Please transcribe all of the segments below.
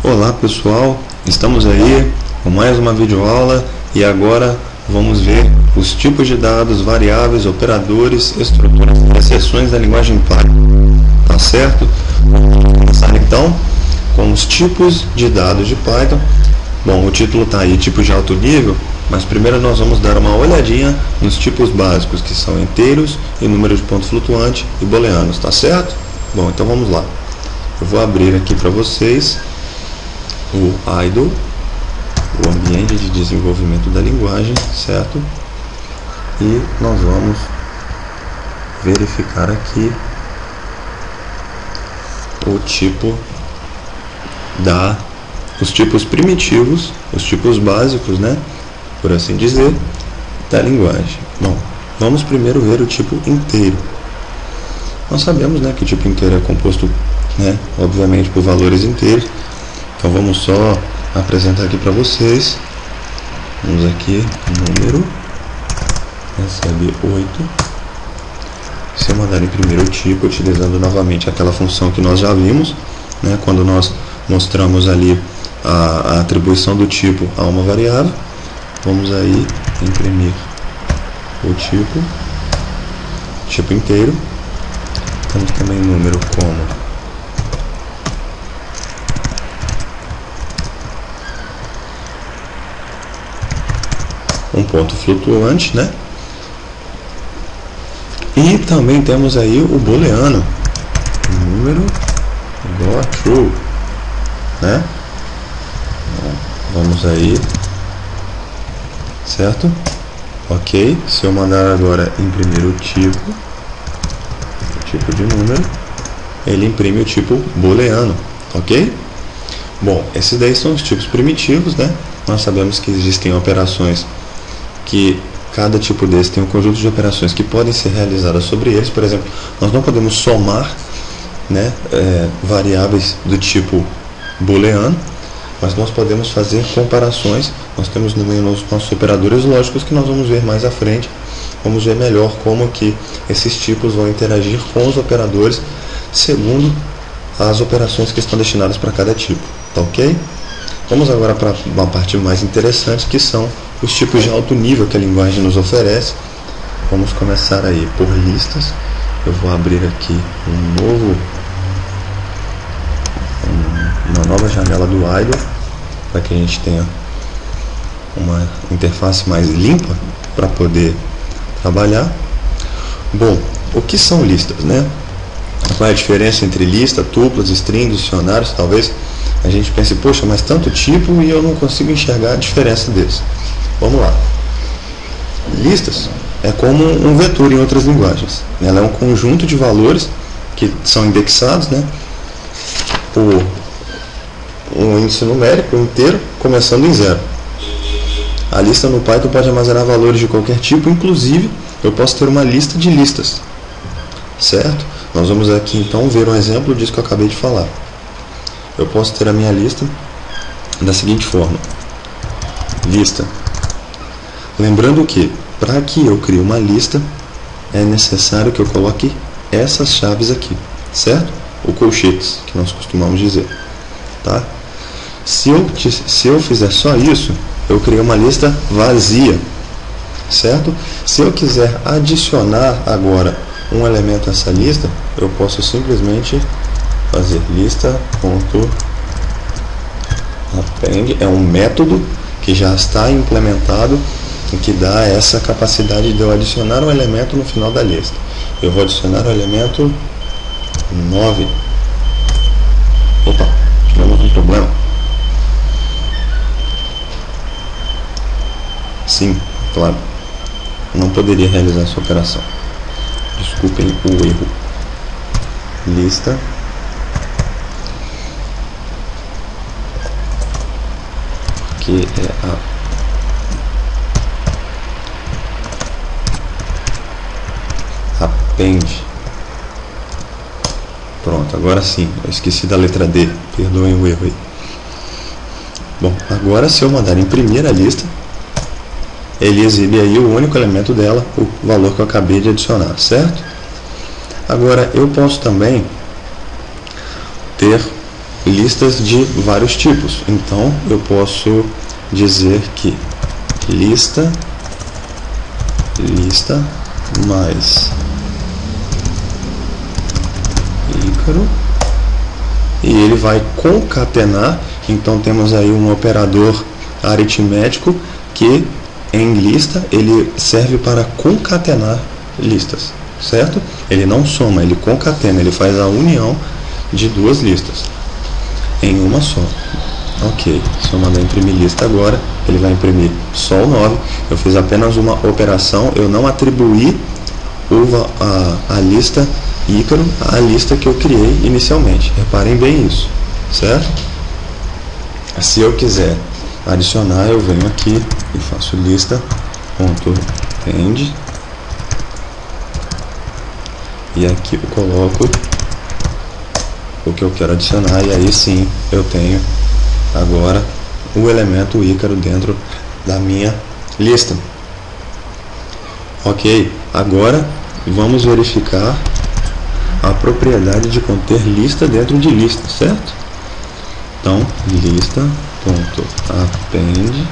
Olá pessoal, estamos aí com mais uma videoaula e agora vamos ver os tipos de dados, variáveis, operadores, estruturas e exceções da linguagem Python. Tá certo? Vamos começar então com os tipos de dados de Python. Bom, o título está aí, tipos de alto nível, mas primeiro nós vamos dar uma olhadinha nos tipos básicos, que são inteiros e número de ponto flutuante e booleanos, tá certo? Bom, então vamos lá. Eu vou abrir aqui para vocês o idle, o ambiente de desenvolvimento da linguagem, certo? E nós vamos verificar aqui o tipo os tipos primitivos, os tipos básicos, né, por assim dizer, da linguagem. Bom, vamos primeiro ver o tipo inteiro. Nós sabemos, né, que o tipo inteiro é composto, né, obviamente por valores inteiros. Então vamos só apresentar aqui para vocês. Vamos aqui, número recebe 8. Se eu mandar imprimir o tipo, utilizando novamente aquela função que nós já vimos, né, quando nós mostramos ali a atribuição do tipo a uma variável, vamos aí imprimir o tipo inteiro. Temos também número como um ponto flutuante, né? E também temos aí o booleano, número igual a true, né? Vamos aí, certo? Ok, se eu mandar agora imprimir o tipo de número, ele imprime o tipo booleano, ok? Bom, esses daí são os tipos primitivos, né? Nós sabemos que existem operações que cada tipo desse tem um conjunto de operações que podem ser realizadas sobre eles. Por exemplo, nós não podemos somar, né, variáveis do tipo booleano, mas nós podemos fazer comparações. Nós temos também os nossos operadores lógicos que nós vamos ver mais à frente. Vamos ver melhor como que esses tipos vão interagir com os operadores segundo as operações que estão destinadas para cada tipo, tá ok? Vamos agora para uma parte mais interessante, que são os tipos de alto nível que a linguagem nos oferece. Vamos começar aí por listas. Eu vou abrir aqui uma nova janela do idle, para que a gente tenha uma interface mais limpa para poder trabalhar. Bom, o que são listas, né? Qual é a diferença entre lista, tuplas, strings, dicionários? Talvez a gente pense, poxa, mas tanto tipo e eu não consigo enxergar a diferença deles. Vamos lá. Listas é como um vetor em outras linguagens. Ela é um conjunto de valores que são indexados, né, por um índice numérico inteiro, começando em 0. A lista no Python pode armazenar valores de qualquer tipo, inclusive eu posso ter uma lista de listas, certo? Nós vamos aqui então ver um exemplo disso que eu acabei de falar. Eu posso ter a minha lista da seguinte forma: lista. Lembrando que para que eu crie uma lista é necessário que eu coloque essas chaves aqui, certo? Ou colchetes, que nós costumamos dizer, tá? Se eu fizer só isso, eu criei uma lista vazia, certo? Se eu quiser adicionar agora um elemento a essa lista, eu posso simplesmente fazer lista.append, é um método que já está implementado e que dá essa capacidade de eu adicionar um elemento no final da lista. Eu vou adicionar o elemento 9. Opa, tivemos um problema. Sim, claro, não poderia realizar essa operação. Desculpem o erro. Lista que é a append. Pronto, agora sim, eu esqueci da letra D, perdoem o erro aí. Bom, agora se eu mandar imprimir a lista, ele exibe aí o único elemento dela, o valor que eu acabei de adicionar, certo? Agora eu posso também ter listas de vários tipos. Então eu posso dizer que lista mais Ícaro, e ele vai concatenar. Então temos aí um operador aritmético que em lista ele serve para concatenar listas, certo? Ele não soma, ele concatena, ele faz a união de duas listas em uma só. Ok, se eu mandar imprimir lista agora, ele vai imprimir só o 9. Eu fiz apenas uma operação, eu não atribuí a lista Ícaro à lista que eu criei inicialmente. Reparem bem isso, certo? Se eu quiser adicionar, eu venho aqui e faço lista.append, e aqui eu coloco o que eu quero adicionar, e aí sim eu tenho agora o elemento Ícaro dentro da minha lista. Ok, agora vamos verificar a propriedade de conter lista dentro de lista, certo? Então, lista.append,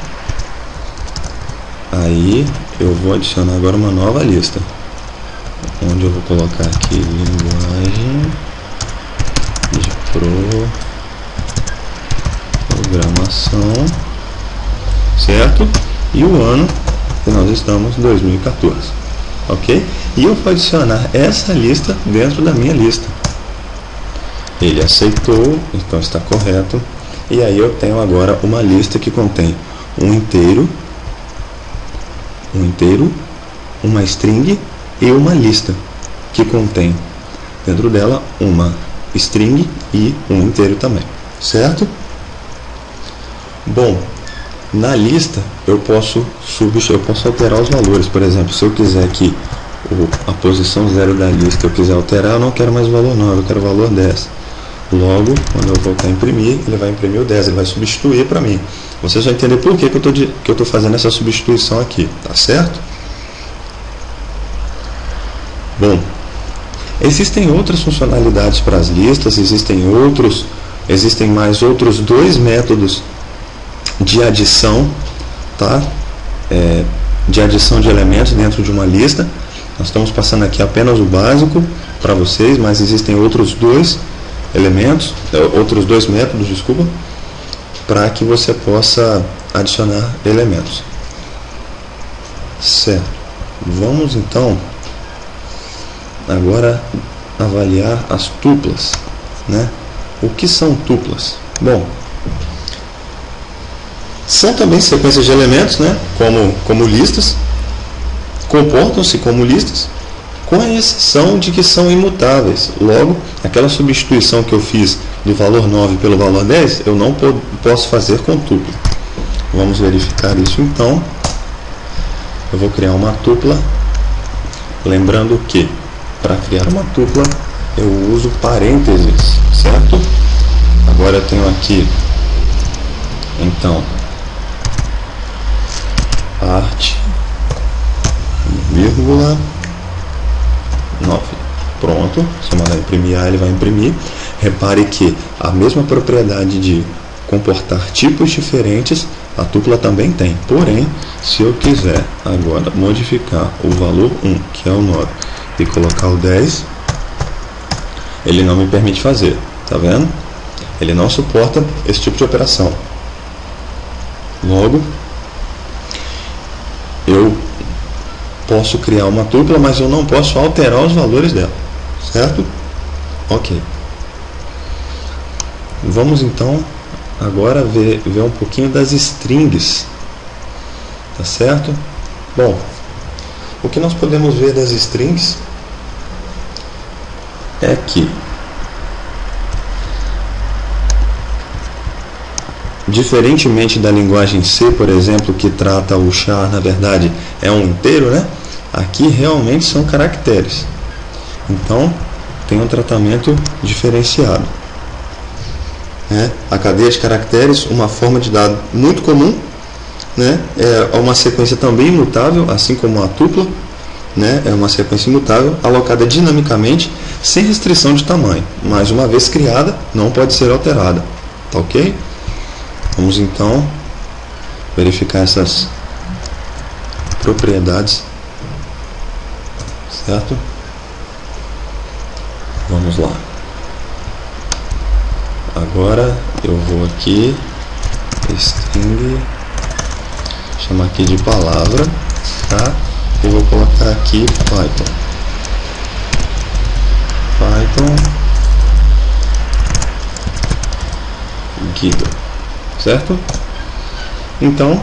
aí eu vou adicionar agora uma nova lista, onde eu vou colocar aqui linguagem de programação, certo? E o ano que nós estamos, 2014, ok? E eu vou adicionar essa lista dentro da minha lista. Ele aceitou, então está correto. E aí eu tenho agora uma lista que contém um inteiro, uma string e uma lista, que contém dentro dela uma string e um inteiro também, certo? Bom, na lista eu posso alterar os valores. Por exemplo, se eu quiser que a posição 0 da lista eu quiser alterar, eu não quero mais o valor 9, eu quero o valor 10. Logo, quando eu voltar a imprimir, ele vai imprimir o 10, ele vai substituir para mim. Vocês vão entender por que eu estou fazendo essa substituição aqui, tá certo? Bom, existem outras funcionalidades para as listas, existem mais outros dois métodos de adição, tá? De adição de elementos dentro de uma lista. Nós estamos passando aqui apenas o básico para vocês, mas existem outros dois métodos, desculpa, para que você possa adicionar elementos. Certo. Vamos então agora avaliar as tuplas, né? O que são tuplas? Bom, são também sequências de elementos, né? Como listas, comportam-se como listas, com a exceção de que são imutáveis. Logo, aquela substituição que eu fiz do valor 9 pelo valor 10, eu não posso fazer com tupla. Vamos verificar isso então. Eu vou criar uma tupla, lembrando que para criar uma tupla eu uso parênteses, certo? Agora eu tenho aqui então arte, vírgula 9. Pronto, se eu mandar imprimir A, ele vai imprimir. Repare que a mesma propriedade de comportar tipos diferentes a tupla também tem. Porém, se eu quiser agora modificar o valor 1, que é o 9, e colocar o 10, ele não me permite fazer. Tá vendo? Ele não suporta esse tipo de operação. Logo, eu posso criar uma tupla, mas eu não posso alterar os valores dela, certo? Ok. Vamos então agora ver um pouquinho das strings, tá certo? Bom, o que nós podemos ver das strings é que, diferentemente da linguagem C, por exemplo, que trata o char, na verdade, é um inteiro, né? Aqui realmente são caracteres. Então, tem um tratamento diferenciado. A cadeia de caracteres, uma forma de dado muito comum, né? É uma sequência também imutável, assim como a tupla, né? É uma sequência imutável, alocada dinamicamente, sem restrição de tamanho, mas uma vez criada, não pode ser alterada, tá ok? Vamos então verificar essas propriedades, certo? Vamos lá. Agora eu vou aqui, string, chamar aqui de palavra, tá? E vou colocar aqui Python, Guido, certo? Então,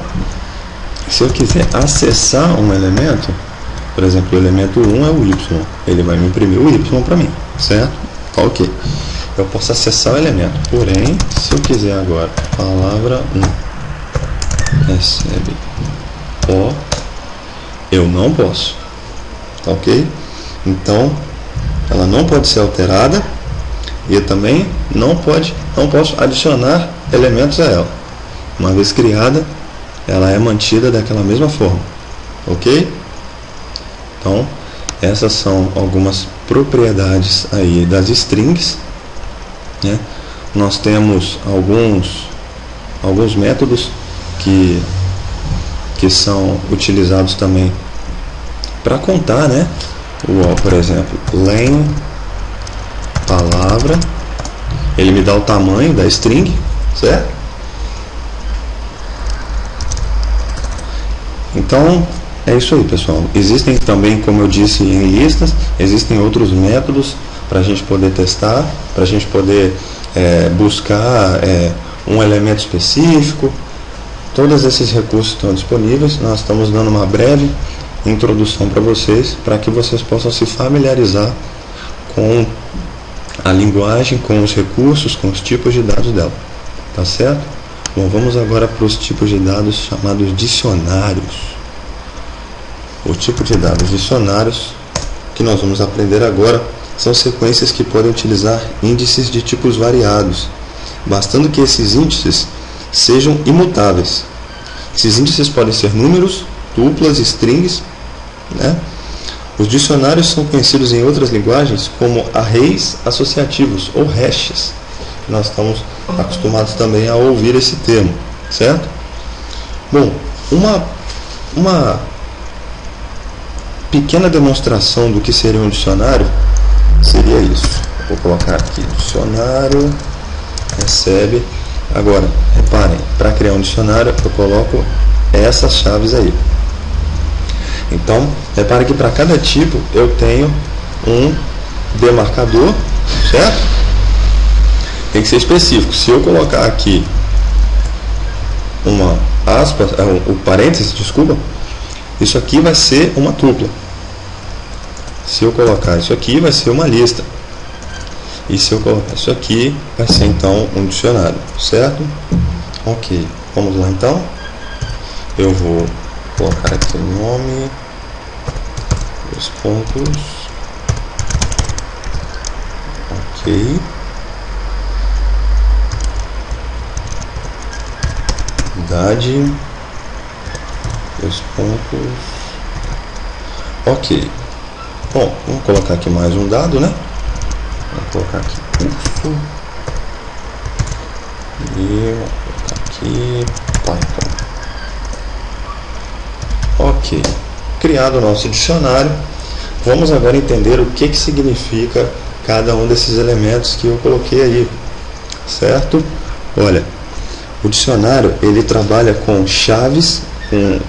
se eu quiser acessar um elemento, por exemplo, o elemento 1 é o y, ele vai me imprimir o y para mim, certo? Tá ok. Eu posso acessar o elemento, porém, se eu quiser agora, palavra 1, recebe O, eu não posso, tá ok? Então, ela não pode ser alterada e eu também não posso adicionar elementos a ela. Uma vez criada, ela é mantida daquela mesma forma, ok? Então, essas são algumas propriedades aí das strings, né? Nós temos alguns métodos que são utilizados também para contar, né? Por exemplo, len palavra, ele me dá o tamanho da string, certo? Então é isso aí, pessoal. Existem também, como eu disse, em listas, existem outros métodos para a gente poder testar, para a gente poder buscar um elemento específico. Todos esses recursos estão disponíveis. Nós estamos dando uma breve introdução para vocês, para que vocês possam se familiarizar com a linguagem, com os recursos, com os tipos de dados dela. Tá certo? Bom, vamos agora para os tipos de dados chamados dicionários. O tipo de dados dicionários que nós vamos aprender agora são sequências que podem utilizar índices de tipos variados, bastando que esses índices sejam imutáveis. Esses índices podem ser números, tuplas, strings, né? Os dicionários são conhecidos em outras linguagens como arrays associativos ou hashes. Nós estamos acostumados também a ouvir esse termo, certo? Bom, uma pequena demonstração do que seria um dicionário seria isso. Vou colocar aqui, dicionário recebe. Agora, reparem, para criar um dicionário eu coloco essas chaves aí. Então, repare que para cada tipo eu tenho um demarcador, certo? Tem que ser específico. Se eu colocar aqui uma aspas, o parênteses, desculpa, isso aqui vai ser uma tupla. Se eu colocar isso aqui, vai ser uma lista. E se eu colocar isso aqui, vai ser então um dicionário, certo? Ok, vamos lá então. Eu vou colocar aqui o nome, os pontos, ok, idade, os pontos, ok. Bom, vamos colocar aqui mais um dado, né? Vou colocar aqui curso e vou colocar aqui Python. Ok, criado o nosso dicionário, vamos agora entender o que significa cada um desses elementos que eu coloquei aí, certo? Olha, o dicionário ele trabalha com chaves,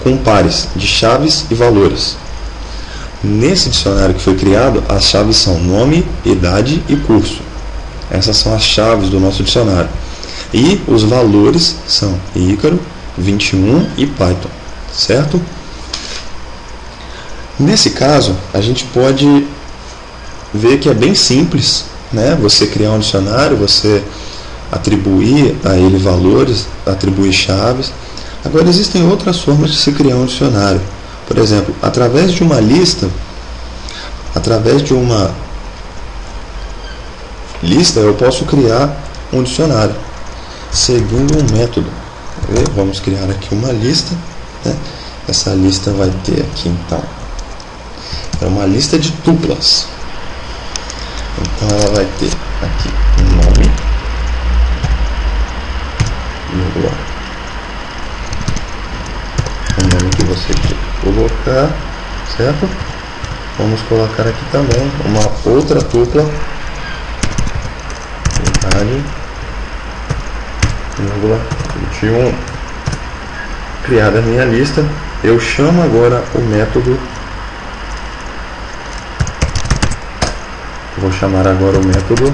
com pares de chaves e valores. Nesse dicionário que foi criado, as chaves são nome, idade e curso. Essas são as chaves do nosso dicionário. E os valores são Ícaro, 21 e Python, certo? Nesse caso, a gente pode ver que é bem simples, né? Você criar um dicionário, você atribuir a ele valores, atribuir chaves. Agora, existem outras formas de se criar um dicionário. Por exemplo, através de uma lista, eu posso criar um dicionário seguindo um método. Vamos criar aqui uma lista, né? Essa lista vai ter aqui então uma lista de tuplas. Então ela vai ter aqui um nome, vírgula, o nome que você quer colocar, certo? Vamos colocar aqui também uma outra tupla, idade, vírgula, 21. Criada a minha lista, eu chamo agora o método. Vou chamar agora o método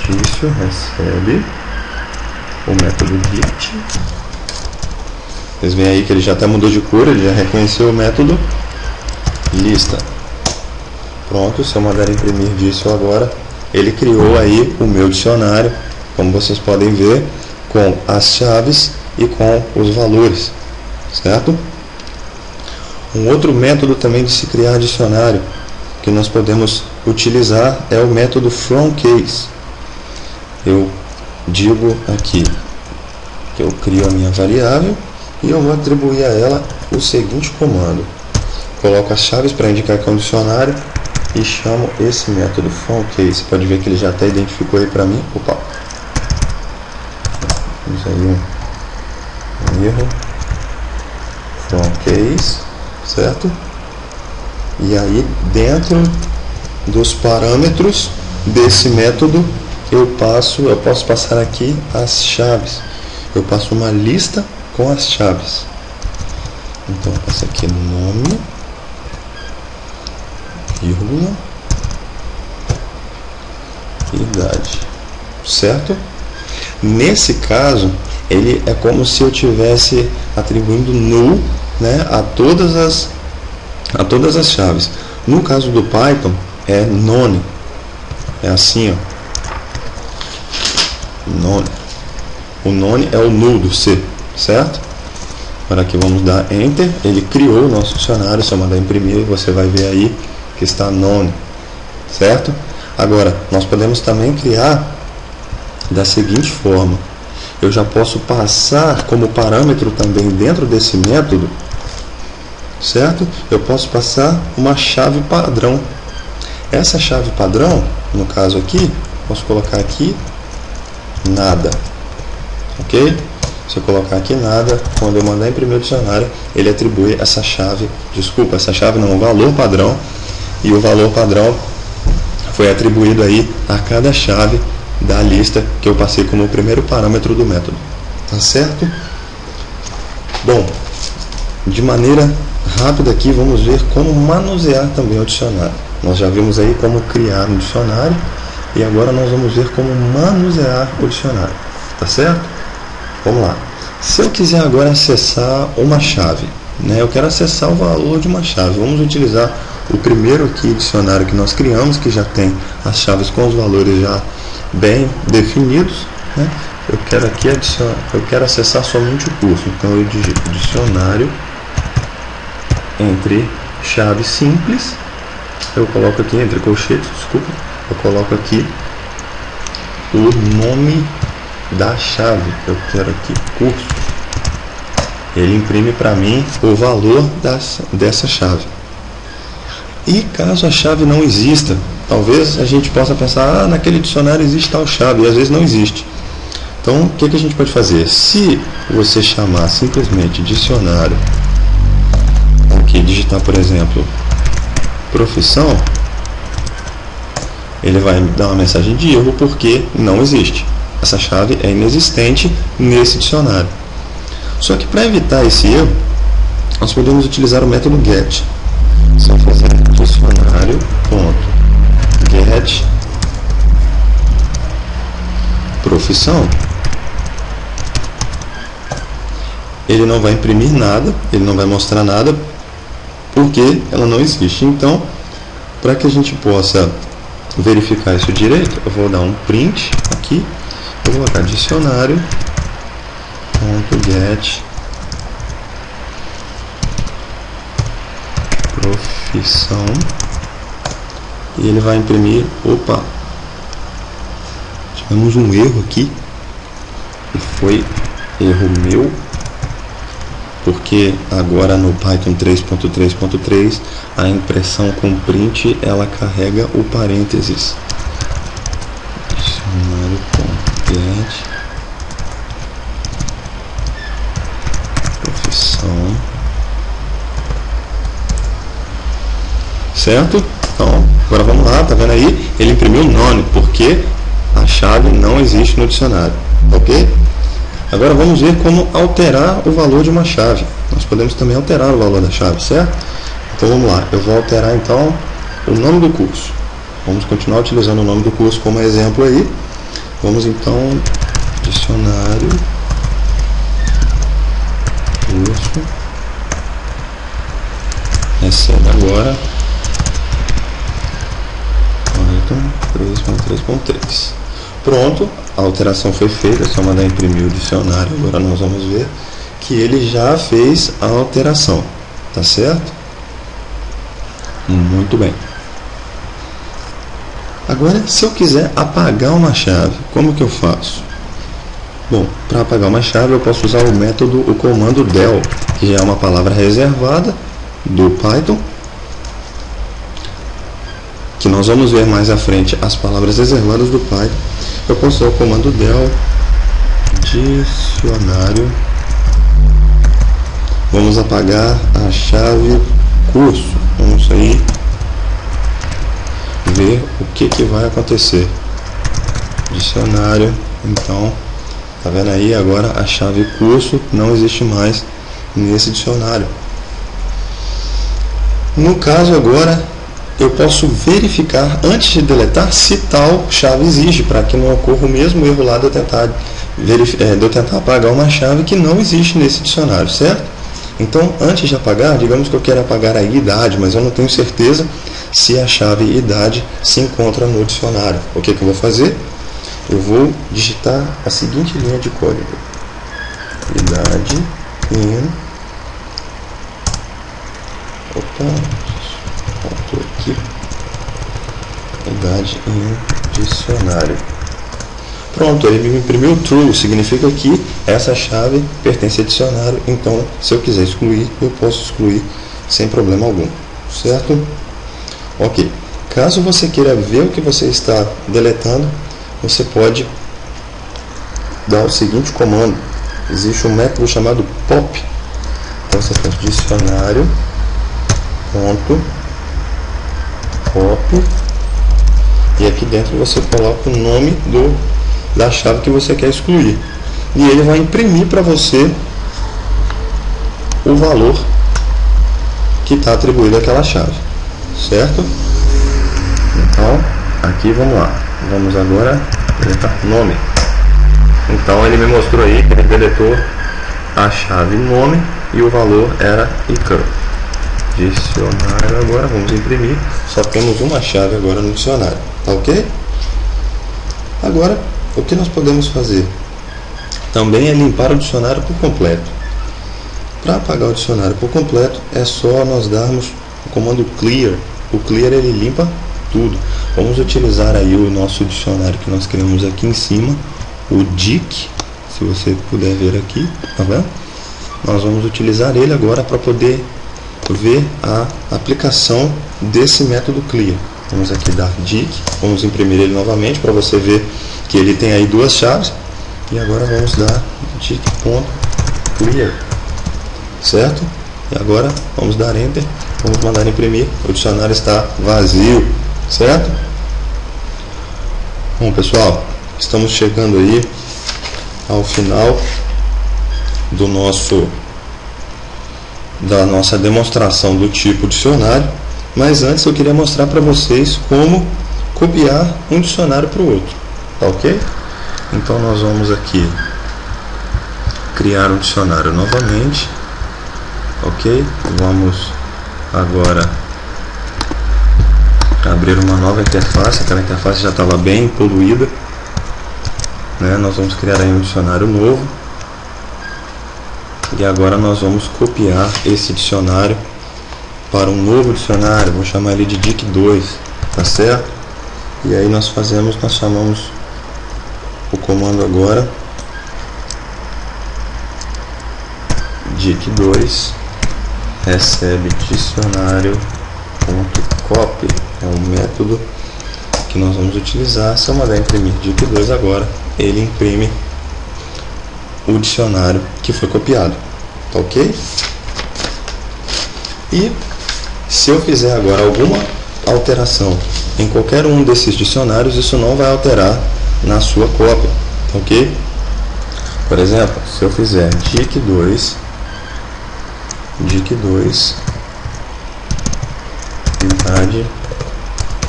Tício recebe o método get. Vocês veem aí que ele já até mudou de cor, ele já reconheceu o método lista. Pronto, se eu mandar imprimir Dício agora, ele criou aí o meu dicionário, como vocês podem ver, com as chaves e com os valores, certo? Um outro método também de se criar dicionário que nós podemos utilizar é o método fromCase. Eu digo aqui que eu crio a minha variável e eu vou atribuir a ela o seguinte comando. Coloco as chaves para indicar que é um dicionário e chamo esse método fromCase. Você pode ver que ele já até identificou aí para mim. Opa! Temos aí um erro. FromCase, certo? E aí dentro dos parâmetros desse método eu posso passar aqui as chaves. Eu passo uma lista com as chaves. Então eu passo aqui nome, vírgula, idade, certo? Nesse caso, ele é como se eu tivesse atribuindo null, né, a todas as chaves. No caso do Python, é none. É assim, ó. None. O none é o null do C, certo? Agora aqui vamos dar Enter. Ele criou o nosso dicionário. Se eu mandar imprimir, você vai ver aí que está none, certo? Agora, nós podemos também criar da seguinte forma. Eu já posso passar como parâmetro também dentro desse método, certo? Eu posso passar uma chave padrão. Essa chave padrão, no caso aqui, posso colocar aqui nada, ok? Se eu colocar aqui nada, quando eu mandar imprimir o dicionário, ele atribui essa chave, essa chave não, o valor padrão, e o valor padrão foi atribuído aí a cada chave da lista que eu passei como o primeiro parâmetro do método, tá certo? Bom, de maneira rápida aqui, vamos ver como manusear também o dicionário. Nós já vimos aí como criar um dicionário e agora nós vamos ver como manusear o dicionário, tá certo? Vamos lá. Se eu quiser agora acessar uma chave, né, eu quero acessar o valor de uma chave, vamos utilizar o primeiro aqui dicionário que nós criamos, que já tem as chaves com os valores já bem definidos, né? Eu quero aqui adicionar, eu quero acessar somente o curso, então eu digito dicionário entre chave simples, eu coloco aqui entre colchetes, desculpa, eu coloco aqui o nome da chave, eu quero aqui curso, ele imprime para mim o valor dessa chave. E caso a chave não exista, talvez a gente possa pensar, naquele dicionário existe tal chave, e às vezes não existe. Então, o que a gente pode fazer? Se você chamar simplesmente dicionário, aqui digitar, por exemplo, profissão, ele vai dar uma mensagem de erro porque não existe. Essa chave é inexistente nesse dicionário. Só que para evitar esse erro, nós podemos utilizar o método get. Só fazer dicionário.get profissão. Ele não vai imprimir nada, ele não vai mostrar nada, porque ela não existe. Então, para que a gente possa verificar isso direito, eu vou dar um print aqui, eu vou colocar dicionário.get profissão e ele vai imprimir. Opa, tivemos um erro aqui e foi erro meu. porque agora no Python 3.3.3 a impressão com print ela carrega o parênteses. Dicionário.get profissão, certo? Então agora vamos lá, tá vendo aí? Ele imprimiu none porque a chave não existe no dicionário, ok? Agora vamos ver como alterar o valor de uma chave. Nós podemos também alterar o valor da chave, certo? Então vamos lá, eu vou alterar então o nome do curso. Vamos continuar utilizando o nome do curso como exemplo aí. Vamos então, dicionário, curso, recebe agora, Python 3.3.3. Pronto, a alteração foi feita, é só mandar imprimir o dicionário. Agora nós vamos ver que ele já fez a alteração, tá certo? Muito bem. Agora, se eu quiser apagar uma chave, como que eu faço? Bom, para apagar uma chave eu posso usar o comando del, que já é uma palavra reservada do Python, que nós vamos ver mais à frente as palavras reservadas do Python. Eu posso usar o comando del dicionário. Vamos apagar a chave curso. Vamos aí ver o que vai acontecer. Dicionário, então, tá vendo aí? Agora a chave curso não existe mais nesse dicionário. No caso agora, eu posso verificar antes de deletar se tal chave existe, para que não ocorra o mesmo erro lá de eu tentar apagar uma chave que não existe nesse dicionário, certo? Então, antes de apagar, digamos que eu quero apagar a idade, mas eu não tenho certeza se a chave idade se encontra no dicionário. O que eu vou fazer? Eu vou digitar a seguinte linha de código: idade in. Faltou aqui. Idade em dicionário. Pronto, ele me imprimiu true, significa que essa chave pertence ao dicionário, então se eu quiser excluir, eu posso excluir sem problema algum, certo? Ok, caso você queira ver o que você está deletando, você pode dar o seguinte comando. Existe um método chamado pop. Então você faz dicionário ponto pop e aqui dentro você coloca o nome da chave que você quer excluir e ele vai imprimir para você o valor que está atribuído àquela chave, certo? Então aqui vamos lá, vamos agora deletar nome. Então ele me mostrou aí que ele deletou a chave nome e o valor era ICAR. Dicionário agora, vamos imprimir, só temos uma chave agora no dicionário, tá ok? Agora, o que nós podemos fazer? Também é limpar o dicionário por completo. Para apagar o dicionário por completo, é só nós darmos o comando clear. O clear ele limpa tudo. Vamos utilizar aí o nosso dicionário que nós criamos aqui em cima, o DIC, se você puder ver aqui, tá vendo? Nós vamos utilizar ele agora para poder ver a aplicação desse método clear. Vamos aqui dar dic, vamos imprimir ele novamente para você ver que ele tem aí duas chaves e agora vamos dar dic.clear, certo? E agora vamos dar enter, vamos mandar imprimir, o dicionário está vazio, certo? Bom pessoal, estamos chegando aí ao final da nossa demonstração do tipo dicionário, mas antes eu queria mostrar para vocês como copiar um dicionário para o outro, tá ok? Então nós vamos aqui criar um dicionário novamente, ok? Vamos agora abrir uma nova interface, aquela interface já estava bem poluída, né? Nós vamos criar aí um dicionário novo. E agora nós vamos copiar esse dicionário para um novo dicionário, vou chamar ele de dic2, tá certo? E aí nós chamamos o comando agora dic2 recebe dicionário.copy, é um método que nós vamos utilizar. Se eu mandar imprimir dic2 agora, ele imprime o dicionário que foi copiado, tá ok? E se eu fizer agora alguma alteração em qualquer um desses dicionários, isso não vai alterar na sua cópia, tá ok? Por exemplo, se eu fizer dic2 idade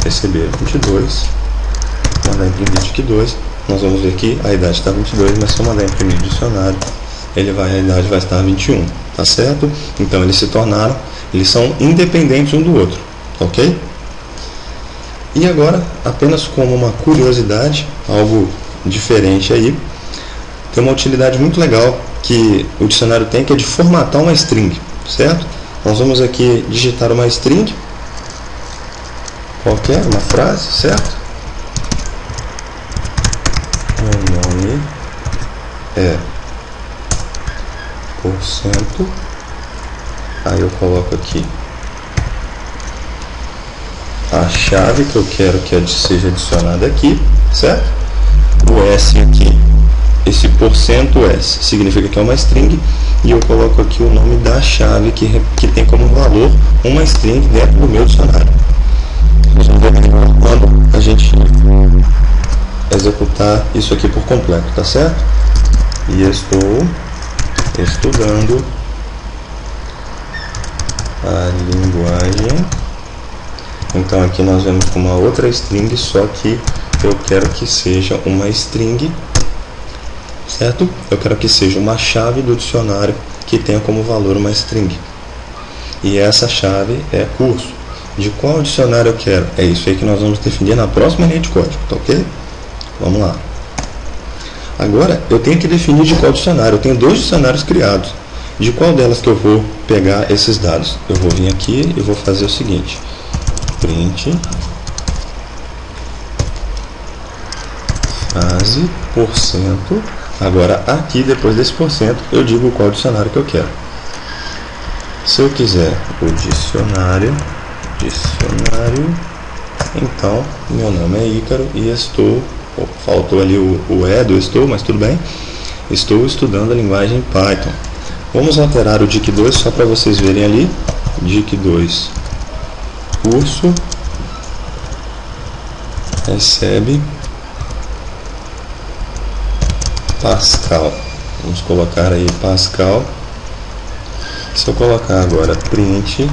receber 22, mandar imprimir dic2, nós vamos ver que a idade está 22, mas se eu mandar imprimir dicionário, a idade vai estar 21, tá certo? Então eles são independentes um do outro, ok? E agora, apenas como uma curiosidade, algo diferente aí, tem uma utilidade muito legal que o dicionário tem, que é de formatar uma string, certo? Nós vamos aqui digitar uma string, qualquer, uma frase, certo? Meu nome é %, aí eu coloco aqui a chave que eu quero que seja adicionada aqui, certo? O S aqui, esse %S significa que é uma string, e eu coloco aqui o nome da chave que tem como valor uma string dentro do meu dicionário. Nós vamos ver quando a gente executar isso aqui por completo, tá certo? E estou estudando a linguagem. Então aqui nós vemos com uma outra string, só que eu quero que seja uma string, certo? Eu quero que seja uma chave do dicionário que tenha como valor uma string. E essa chave é curso. De qual dicionário eu quero? É isso aí que nós vamos definir na próxima linha de código, tá ok? Vamos lá. Agora eu tenho que definir de qual dicionário. Eu tenho 2 dicionários criados. De qual delas que eu vou pegar esses dados? Eu vou vir aqui e vou fazer o seguinte: print frase %. Agora aqui, depois desse %, eu digo qual dicionário que eu quero. Se eu quiser o dicionário, então meu nome é Ícaro e faltou ali o E do estou, mas tudo bem. Estou estudando a linguagem Python. Vamos alterar o dic2 só para vocês verem ali. Dic2 curso recebe Pascal. Vamos colocar aí Pascal. Se eu colocar agora print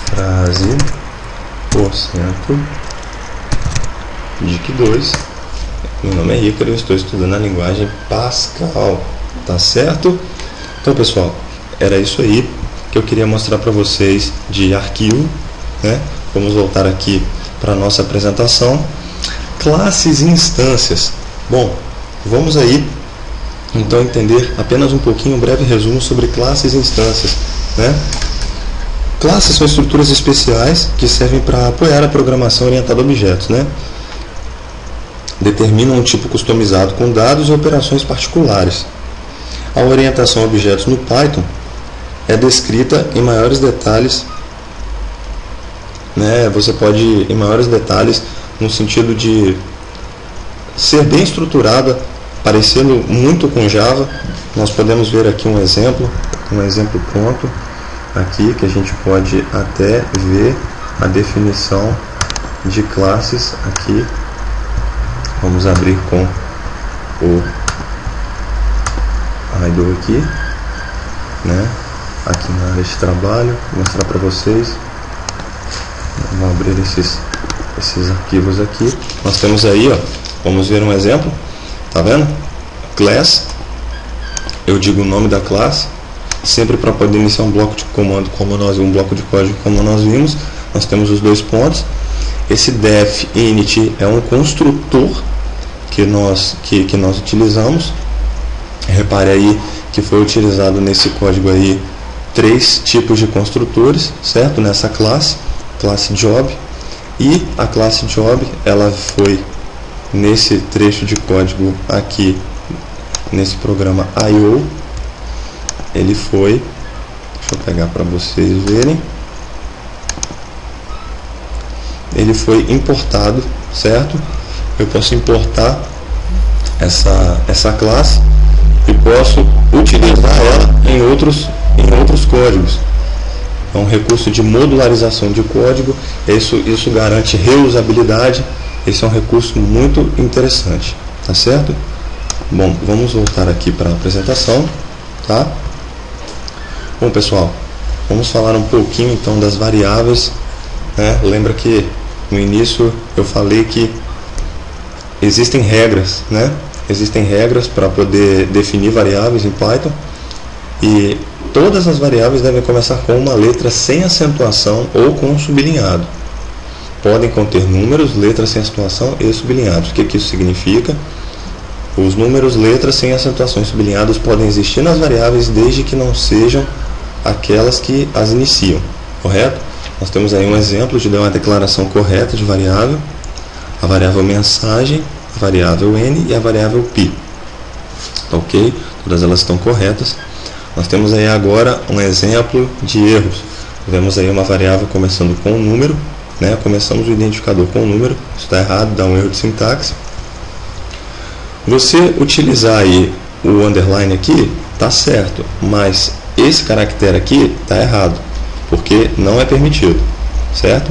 frase %, dic2, meu nome é Ícaro e eu estou estudando a linguagem Pascal, tá certo? Então pessoal, era isso aí que eu queria mostrar para vocês de arquivo, né? Vamos voltar aqui para a nossa apresentação. Classes e instâncias. Bom, vamos aí então entender apenas um pouquinho, um breve resumo sobre classes e instâncias, né? Classes são estruturas especiais que servem para apoiar a programação orientada a objetos, né? Determinam um tipo customizado com dados e operações particulares. A orientação a objetos no Python é descrita em maiores detalhes, né? Você pode ir em maiores detalhes no sentido de ser bem estruturada, parecendo muito com Java. Nós podemos ver aqui um exemplo pronto aqui, que a gente pode até ver a definição de classes aqui. Vamos abrir com o idle aqui, né? Aqui na área de trabalho, vou mostrar para vocês. Vamos abrir esses arquivos aqui. Nós temos aí, ó, vamos ver um exemplo, tá vendo? Class, eu digo o nome da classe, sempre para poder iniciar um bloco de comando, um bloco de código como nós vimos. Nós temos os 2 pontos. Esse def init é um construtor que nós utilizamos. Repare aí que foi utilizado nesse código aí 3 tipos de construtores, certo? Nessa classe job, e a classe job, ela foi nesse trecho de código aqui nesse programa I/O, ele foi, deixa eu pegar para vocês verem, ele foi importado, certo? Eu posso importar essa classe e posso utilizar ela em outros códigos. É um recurso de modularização de código, isso garante reusabilidade. Esse é um recurso muito interessante, tá certo? Bom, vamos voltar aqui para a apresentação, tá? Bom, pessoal, vamos falar um pouquinho então das variáveis, né? Lembra que no início eu falei que existem regras, né? Existem regras para poder definir variáveis em Python, e todas as variáveis devem começar com uma letra sem acentuação ou com um sublinhado. Podem conter números, letras sem acentuação e sublinhados. O que isso significa? Os números, letras sem acentuação e sublinhados podem existir nas variáveis desde que não sejam aquelas que as iniciam, correto? Nós temos aí um exemplo de uma declaração correta de variável: a variável mensagem, a variável n e a variável pi. Tá ok? Todas elas estão corretas. Nós temos aí agora um exemplo de erros. Vemos aí uma variável começando com um número, né? Começamos o identificador com um número, isso está errado, dá um erro de sintaxe. Você utilizar aí o underline aqui, tá certo, mas esse caractere aqui está errado, porque não é permitido, certo?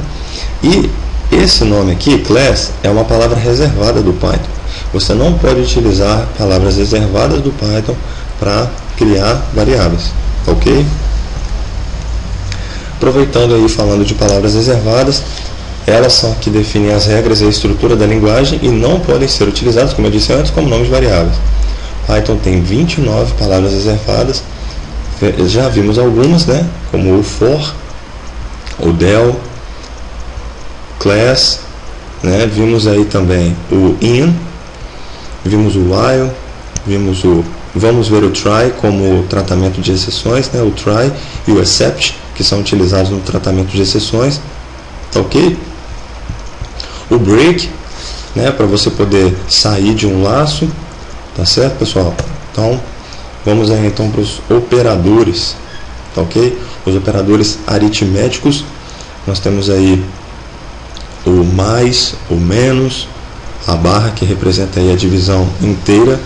E esse nome aqui, class, é uma palavra reservada do Python. Você não pode utilizar palavras reservadas do Python para criar variáveis, ok? Aproveitando aí, falando de palavras reservadas, elas são que definem as regras e a estrutura da linguagem e não podem ser utilizadas, como eu disse antes, como nomes de variáveis. Python tem 29 palavras reservadas, já vimos algumas, né? Como o for, o del, class, né? Vimos aí também o in, vimos o while, vamos ver o try como tratamento de exceções, né? O try e o except, que são utilizados no tratamento de exceções, tá ok? O break, né? Para você poder sair de um laço, tá certo, pessoal? Então, vamos aí então para os operadores, tá ok? Os operadores aritméticos, nós temos aí o mais, o menos, a barra que representa aí a divisão inteira.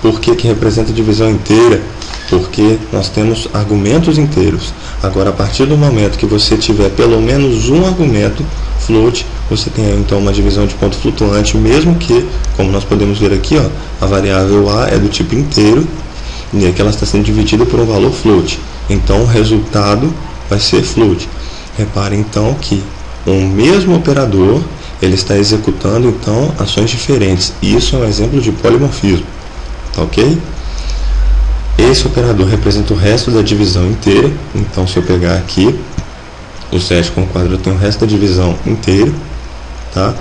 Por que representa a divisão inteira? Porque nós temos argumentos inteiros. Agora, a partir do momento que você tiver pelo menos um argumento float, você tem aí, então uma divisão de ponto flutuante, mesmo que, como nós podemos ver aqui, ó, a variável a é do tipo inteiro, e aqui ela está sendo dividida por um valor float. Então, o resultado vai ser float. Repare, então, que um mesmo operador, ele está executando, então, ações diferentes. Isso é um exemplo de polimorfismo. Tá ok? Esse operador representa o resto da divisão inteira. Então, se eu pegar aqui o 7 com o quadro, eu tenho o resto da divisão inteira, tá?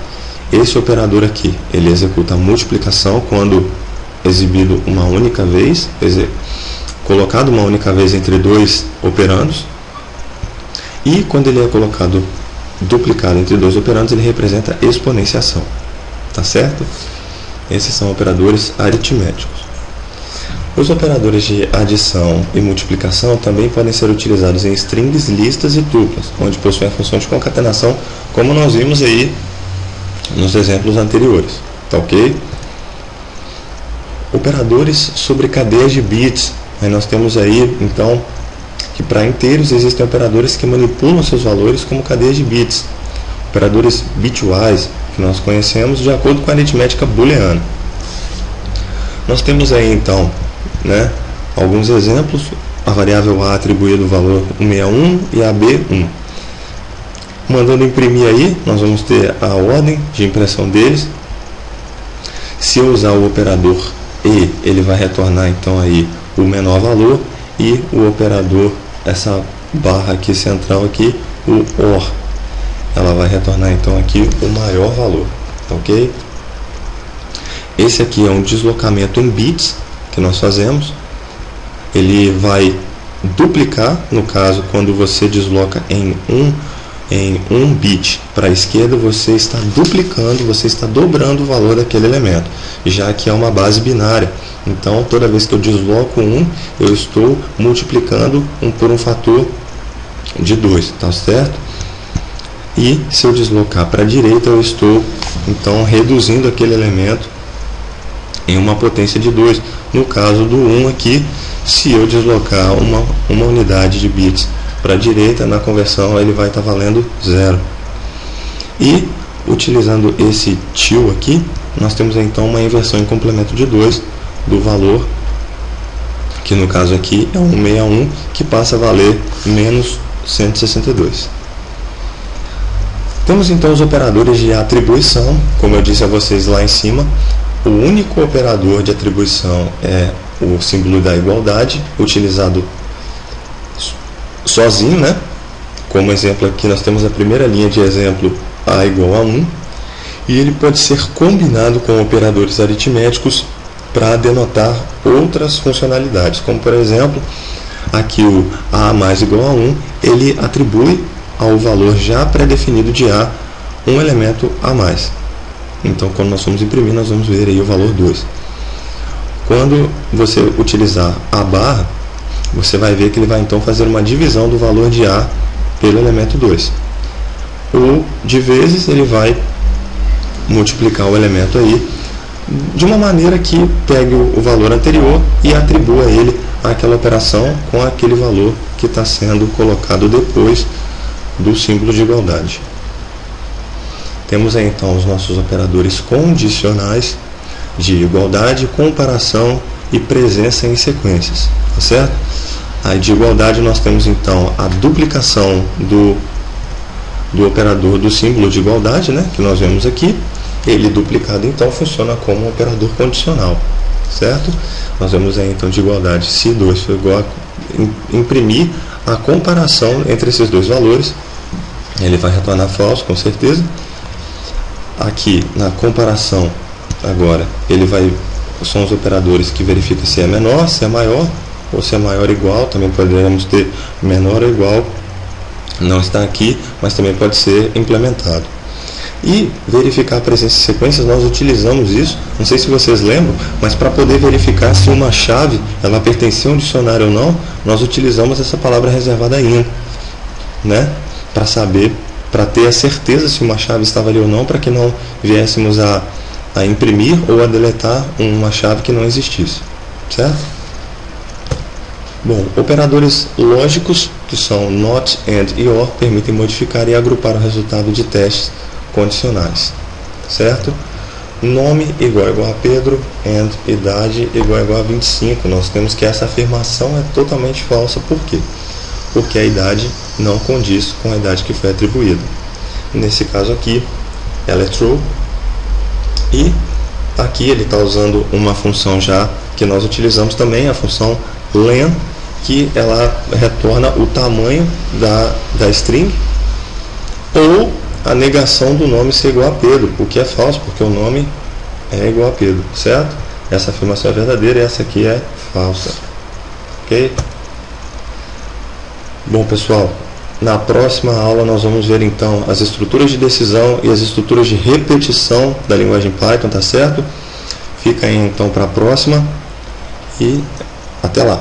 Esse operador aqui, ele executa a multiplicação quando exibido uma única vez, colocado uma única vez entre dois operandos, e quando ele é colocado duplicado entre dois operandos, ele representa exponenciação, tá certo? Esses são operadores aritméticos. Os operadores de adição e multiplicação também podem ser utilizados em strings, listas e tuplas, onde possuem a função de concatenação, como nós vimos aí nos exemplos anteriores, tá ok? Operadores sobre cadeias de bits. Aí nós temos aí, então, que para inteiros existem operadores que manipulam seus valores como cadeias de bits. Operadores bitwise, que nós conhecemos de acordo com a aritmética booleana. Nós temos aí, então, né, alguns exemplos: a variável a atribuída o valor 161 e a b 1. Mandando imprimir aí, nós vamos ter a ordem de impressão deles. Se eu usar o operador e, ele vai retornar então aí o menor valor, e o operador, essa barra aqui central aqui, o OR, ela vai retornar então aqui o maior valor, ok? Esse aqui é um deslocamento em bits que nós fazemos. Ele vai duplicar, no caso, quando você desloca em um em um bit para a esquerda, você está duplicando, você está dobrando o valor daquele elemento, já que é uma base binária. Então, toda vez que eu desloco eu estou multiplicando por um fator de 2, tá certo? E se eu deslocar para a direita, eu estou então reduzindo aquele elemento em uma potência de 2. No caso do 1 aqui, se eu deslocar uma unidade de bits para a direita, na conversão ele vai estar valendo 0. E utilizando esse till aqui, nós temos então uma inversão em complemento de 2 do valor, que no caso aqui é 161, que passa a valer menos 162. Temos então os operadores de atribuição. Como eu disse a vocês lá em cima, o único operador de atribuição é o símbolo da igualdade, utilizado sozinho, né? Como exemplo aqui nós temos a primeira linha de exemplo, a igual a 1, e ele pode ser combinado com operadores aritméticos para denotar outras funcionalidades, como por exemplo, aqui o a mais igual a 1, ele atribui ao valor já pré-definido de a um elemento a mais. Então, quando nós vamos imprimir, nós vamos ver aí o valor 2. Quando você utilizar a barra, você vai ver que ele vai então fazer uma divisão do valor de a pelo elemento 2. O de vezes, ele vai multiplicar o elemento aí de uma maneira que pegue o valor anterior e atribua ele àquela operação com aquele valor que está sendo colocado depois do símbolo de igualdade. Temos aí então os nossos operadores condicionais de igualdade, comparação e presença em sequências, tá certo? Aí de igualdade nós temos então a duplicação do operador do símbolo de igualdade, né, que nós vemos aqui. Ele duplicado então funciona como um operador condicional, certo? Nós vemos aí então de igualdade, se 2 for igual a imprimir a comparação entre esses dois valores, ele vai retornar falso, com certeza. Aqui na comparação, agora, são os operadores que verificam se é menor, se é maior, ou se é maior ou igual. Também poderemos ter menor ou igual, não está aqui, mas também pode ser implementado. E verificar a presença de sequências, nós utilizamos isso, não sei se vocês lembram, mas para poder verificar se uma chave ela pertence a um dicionário ou não, nós utilizamos essa palavra reservada in, né? Para saber, para ter a certeza se uma chave estava ali ou não, para que não viéssemos a imprimir ou a deletar uma chave que não existisse, certo? Bom, operadores lógicos, que são not, and e or, permitem modificar e agrupar o resultado de testes condicionais, certo? Nome igual a Pedro, and idade igual a 25. Nós temos que essa afirmação é totalmente falsa. Por quê? Porque a idade não condiz com a idade que foi atribuída. Nesse caso aqui, ela é true. E aqui ele está usando uma função já que nós utilizamos também, a função len, que ela retorna o tamanho da string ou a negação do nome ser igual a Pedro, o que é falso, porque o nome é igual a Pedro, certo? Essa afirmação é verdadeira e essa aqui é falsa. Ok? Bom, pessoal, na próxima aula nós vamos ver então as estruturas de decisão e as estruturas de repetição da linguagem Python, tá certo? Fica aí então para a próxima e até lá.